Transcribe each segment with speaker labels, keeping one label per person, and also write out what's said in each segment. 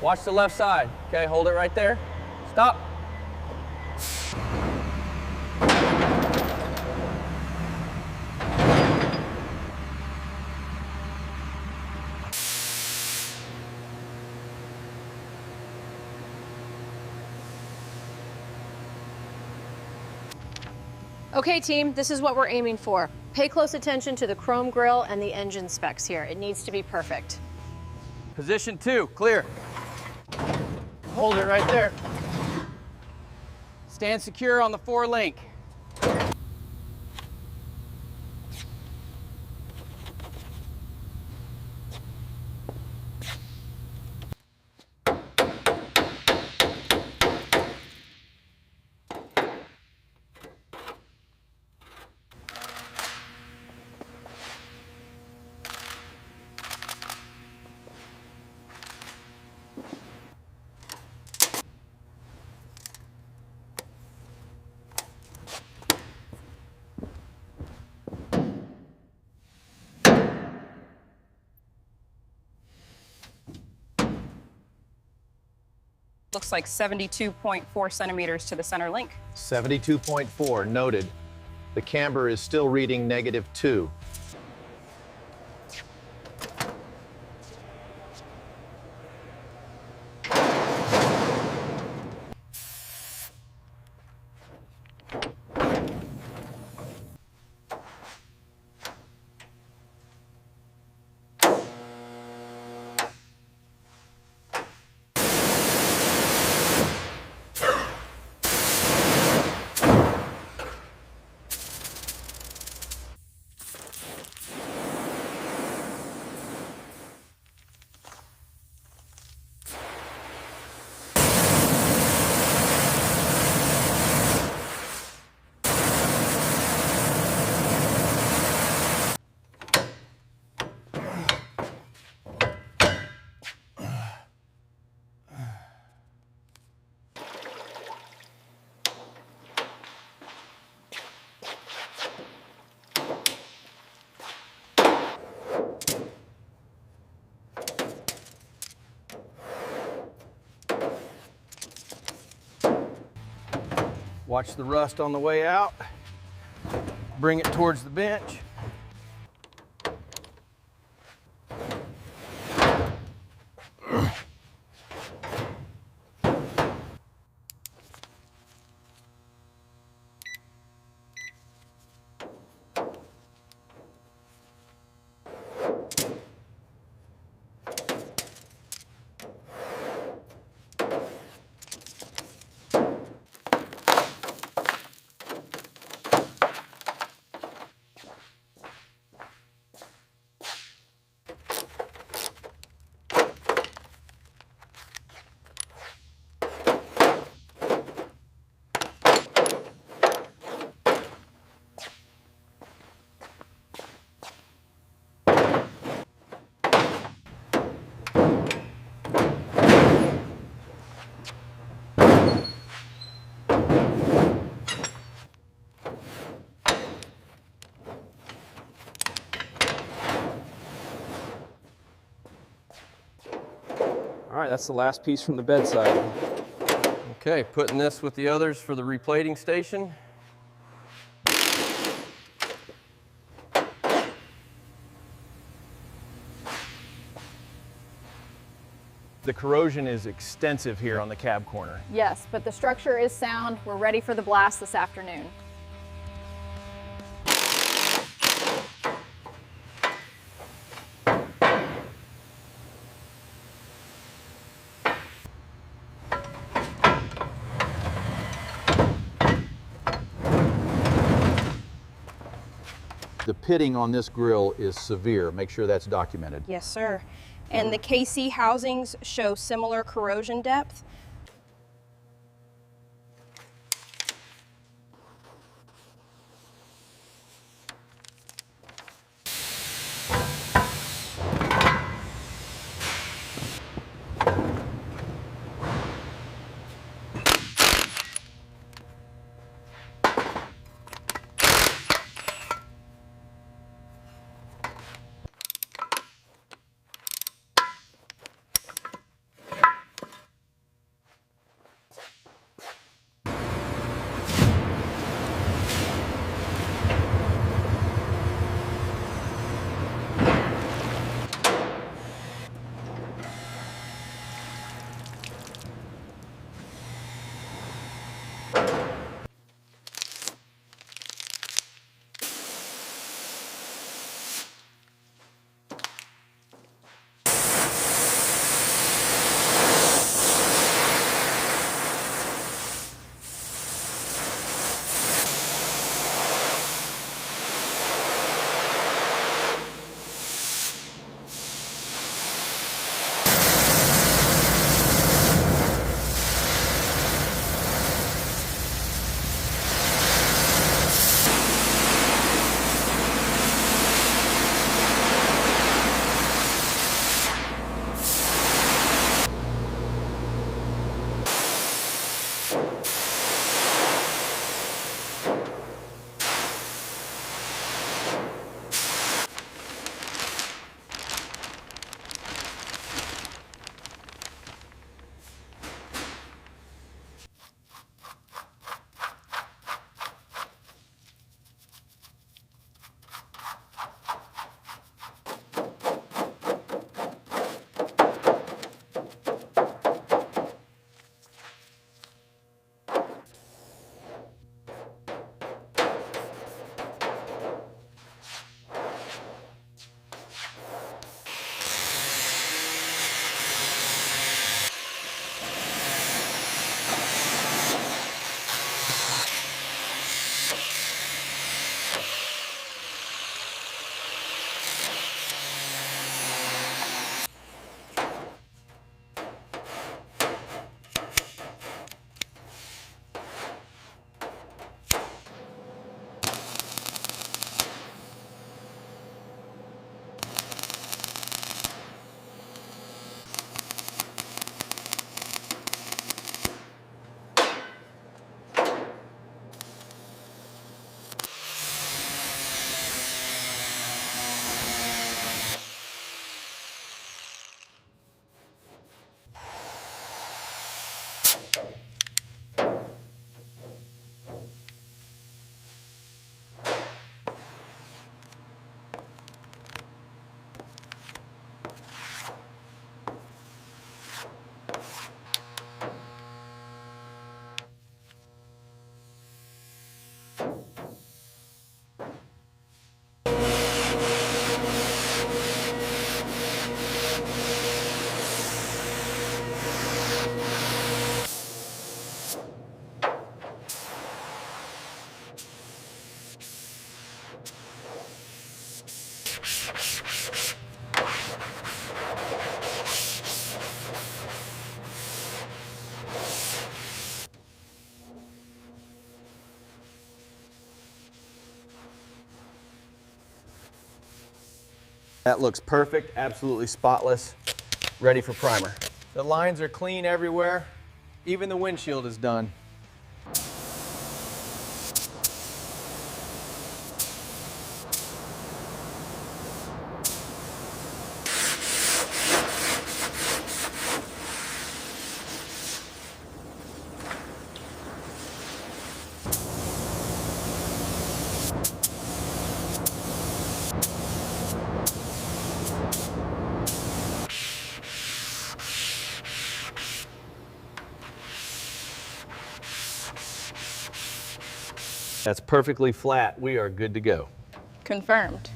Speaker 1: Watch the left side. Okay, hold it right there. Stop.
Speaker 2: Okay team, this is what we're aiming for. Pay close attention to the chrome grille and the engine specs here. It needs to be perfect.
Speaker 1: Position 2, clear. Hold it right there. Stand secure on the 4-link.
Speaker 3: Looks like 72.4 centimeters to the center link.
Speaker 4: 72.4, noted. The camber is still reading -2.
Speaker 1: Watch the rust on the way out. Bring it towards the bench. All right, that's the last piece from the bedside. Okay, putting this with the others for the replating station.
Speaker 4: The corrosion is extensive here on the cab corner.
Speaker 5: Yes, but the structure is sound. We're ready for the blast this afternoon.
Speaker 4: The pitting on this grill is severe. Make sure that's documented.
Speaker 3: Yes, sir. And the KC housings show similar corrosion depth.
Speaker 1: That looks perfect, absolutely spotless, ready for primer.
Speaker 6: The lines are clean everywhere. Even the windshield is done.
Speaker 1: That's perfectly flat. We are good to go.
Speaker 3: Confirmed.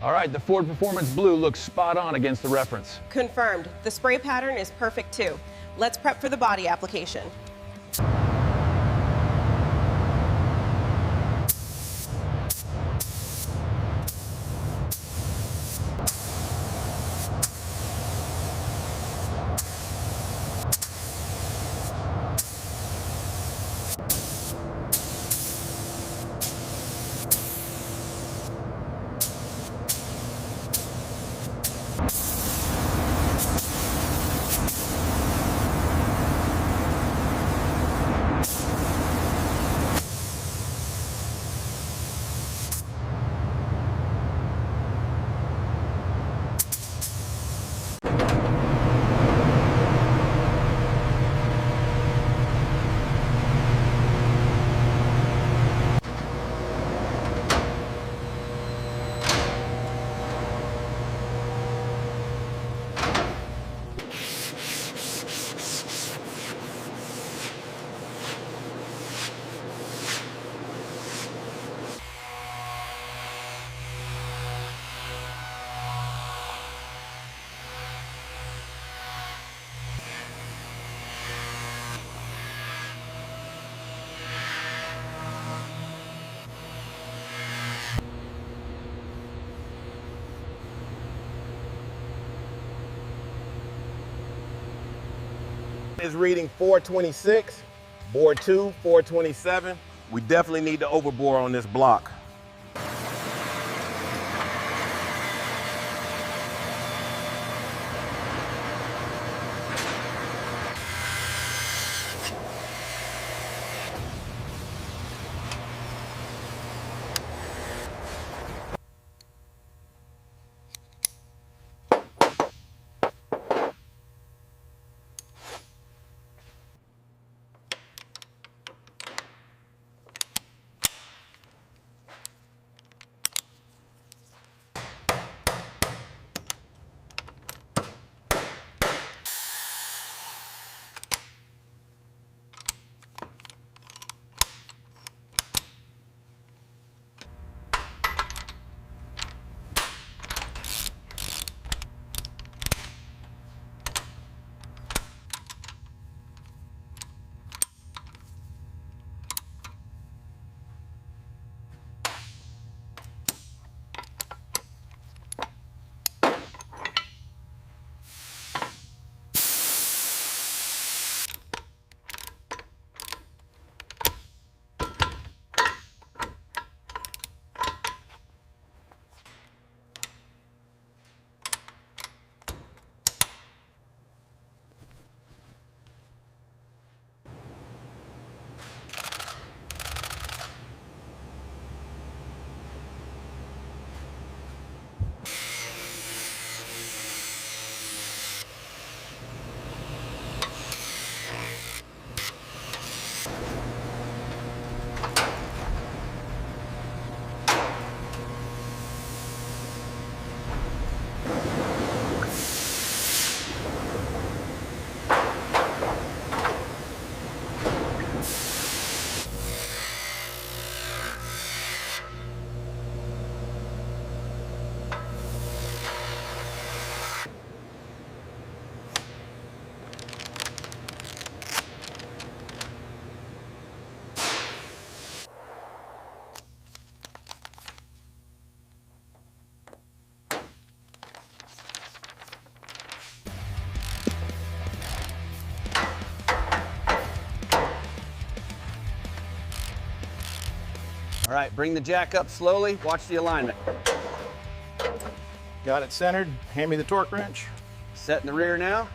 Speaker 4: All right, the Ford Performance Blue looks spot on against the reference.
Speaker 7: Confirmed. The spray pattern is perfect too. Let's prep for the body application.
Speaker 8: Is reading 426, bore 2, 427. We definitely need to overbore on this block.
Speaker 1: All right, bring the jack up slowly. Watch the alignment.
Speaker 6: Got it centered. Hand me the torque wrench.
Speaker 1: Set in the rear now.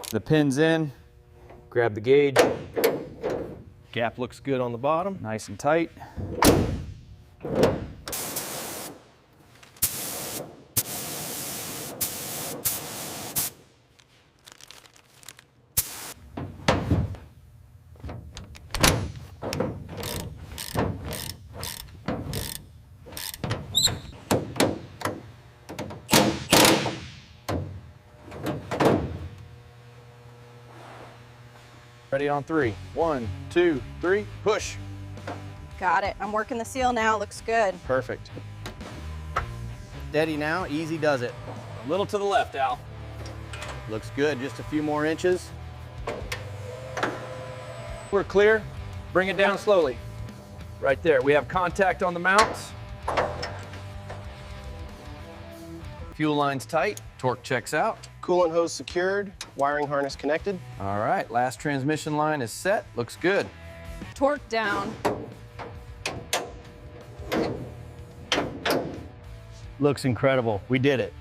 Speaker 1: The pin's in. Grab the gauge.
Speaker 6: Gap looks good on the bottom.
Speaker 1: Nice and tight. Ready on 3. 1, 2, 3, push.
Speaker 3: Got it. I'm working the seal now. Looks good.
Speaker 1: Perfect. Steady now, easy does it. A little to the left, Al. Looks good, just a few more inches. We're clear. Bring it down slowly. Right there, we have contact on the mounts. Fuel line's tight, torque checks out.
Speaker 9: Coolant hose secured, wiring harness connected.
Speaker 1: All right, last transmission line is set, looks good.
Speaker 5: Torque down.
Speaker 6: Looks incredible. We did it.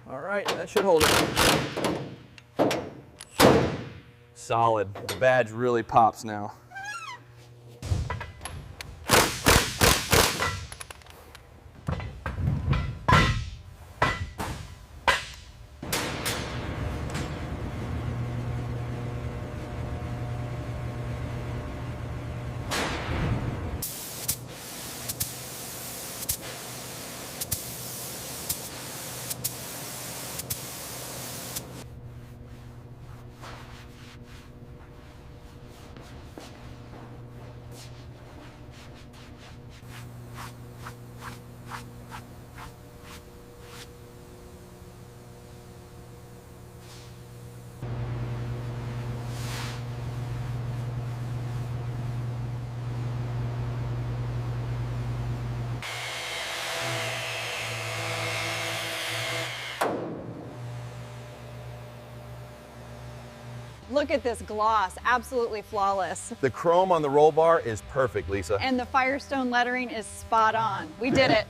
Speaker 1: All right, that should hold it. Solid. The badge really pops now.
Speaker 5: Look at this gloss, absolutely flawless.
Speaker 8: The chrome on the roll bar is perfect, Lisa.
Speaker 5: And the Firestone lettering is spot on. We did it.